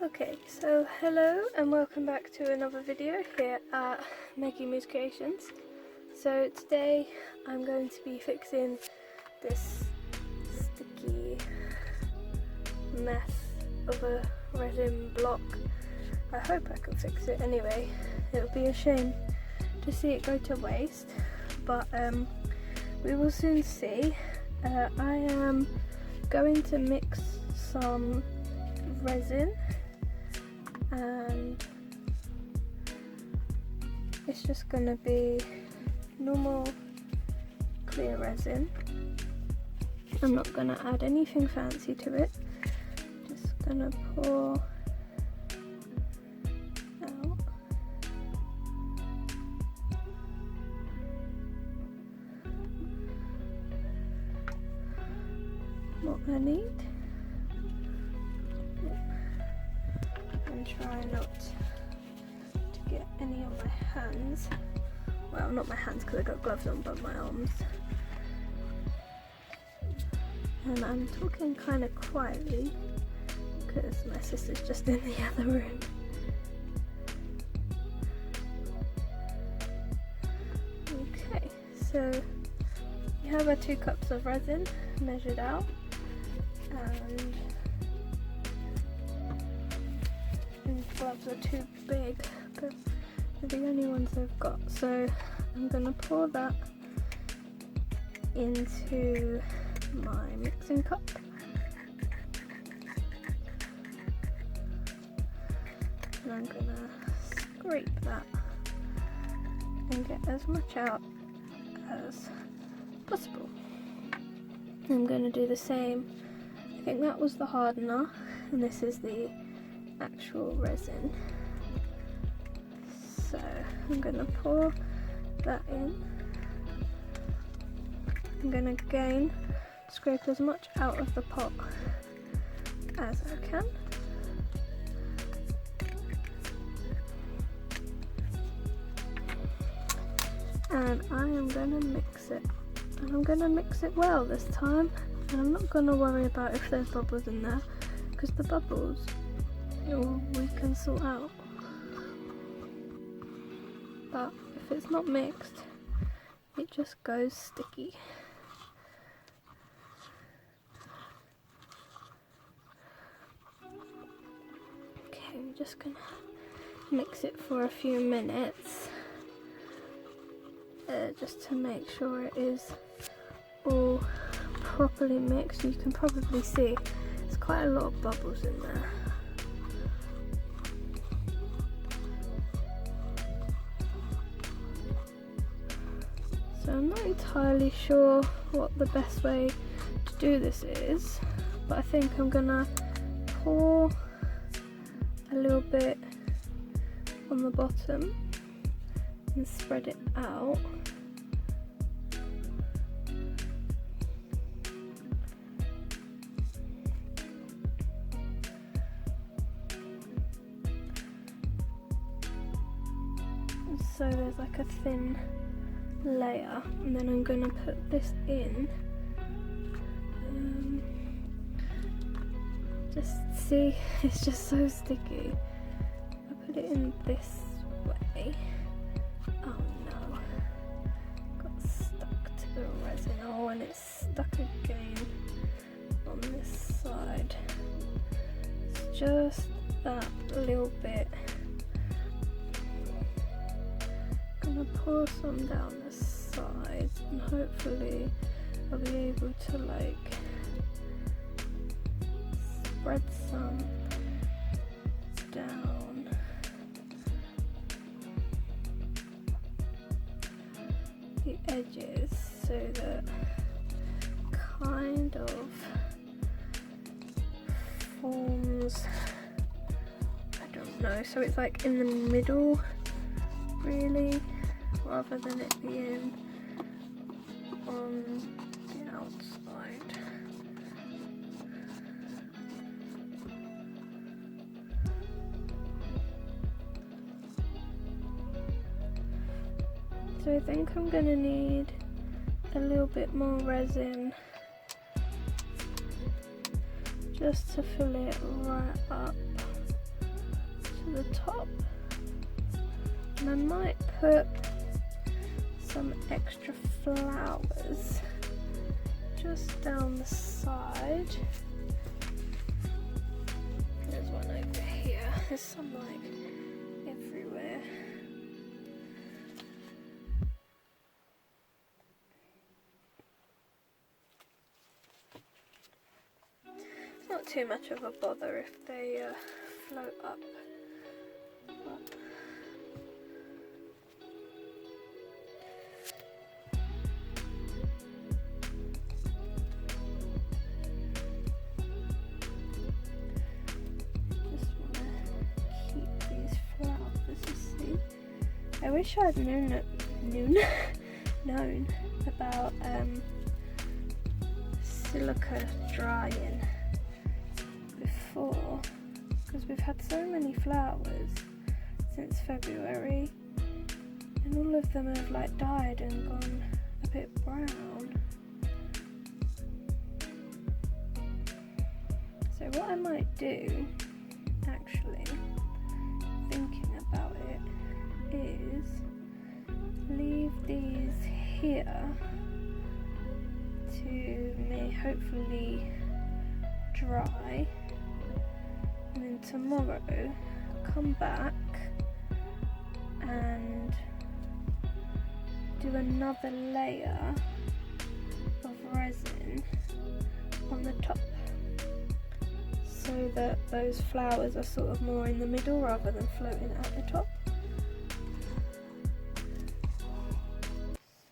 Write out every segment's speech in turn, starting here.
Okay, so hello and welcome back to another video here at Meggie Moose Creations. So today I'm going to be fixing this sticky mess of a resin block. I hope I can fix it anyway. It would be a shame to see it go to waste, but we will soon see. I am going to mix some resin, and it's just going to be normal clear resin. I'm not going to add anything fancy to it, just going to pour out. What I need, and try not to get any on my hands. Well, not my hands because I got gloves on, but my arms. And I'm talking kind of quietly because my sister's just in the other room. Okay, so you have our 2 cups of resin measured out, and gloves are too big, but they're the only ones I've got. So I'm going to pour that into my mixing cup. And I'm going to scrape that and get as much out as possible. I'm going to do the same. I think that was the hardener and this is the actual resin. So I'm going to pour that in. I'm going to again scrape as much out of the pot as I can. And I am going to mix it. And I'm going to mix it well this time. And I'm not going to worry about if there's bubbles in there, because the bubbles we can sort out. But if it's not mixed, it just goes sticky. Okay, I'm just gonna mix it for a few minutes, just to make sure it is all properly mixed. You can probably see there's quite a lot of bubbles in there. So I'm not entirely sure what the best way to do this is, but I think I'm gonna pour a little bit on the bottom and spread it out. So there's like a thin layer, and then I'm going to put this in. Just see, it's just so sticky. I put it in this way. Oh no, got stuck to the resin. Oh, and it's stuck again on this side. It's just that little bit. I'm gonna pour some down the sides, and hopefully I'll be able to like spread some down the edges so that kind of forms, I don't know, so it's like in the middle really, rather than it being on the outside. So I think I'm going to need a little bit more resin just to fill it right up. the top, and I might put some extra flowers just down the side. There's one over here. There's some like everywhere. It's not too much of a bother if they float up. But I wish I'd known about silica drying before, because we've had so many flowers since February and all of them have like died and gone a bit brown. So what I might do, actually, thinking about it, is leave these here to hopefully dry, and then tomorrow come back and do another layer of resin on the top, so that those flowers are sort of more in the middle rather than floating at the top.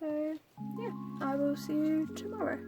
So yeah, I will see you tomorrow.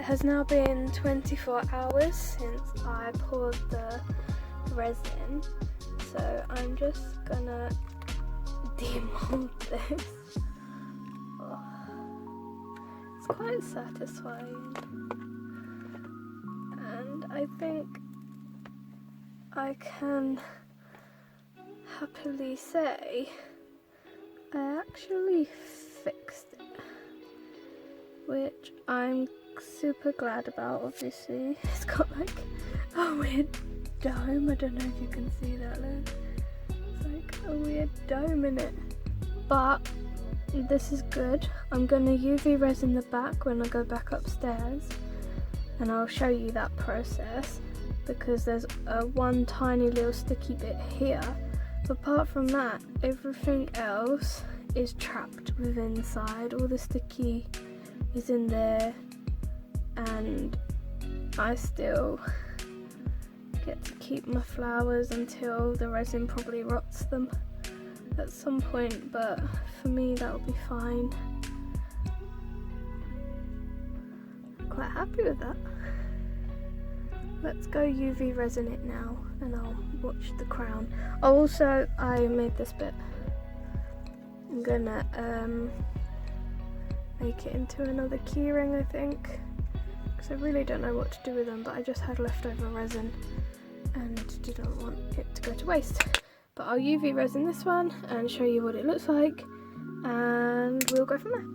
has now been 24 hours since I poured the resin, so I'm just gonna demold this. Oh, it's quite satisfying, and I think I can happily say I actually fixed it, which I'm super glad about. Obviously it's got like a weird dome, I don't know if you can see that, look. It's like a weird dome in it, but this is good. I'm going to UV resin the back when I go back upstairs, and I'll show you that process, because there's one tiny little sticky bit here. But apart from that, everything else is trapped within inside. All the sticky is in there, and I still get to keep my flowers until the resin probably rots them at some point, but for me that'll be fine. I'm quite happy with that. Let's go UV resin it now, and I'll watch the crown. Also, I made this bit. I'm gonna make it into another keyring, I think, because I really don't know what to do with them, but I just had leftover resin and didn't want it to go to waste. But I'll UV resin this one and show you what it looks like, and we'll go from there.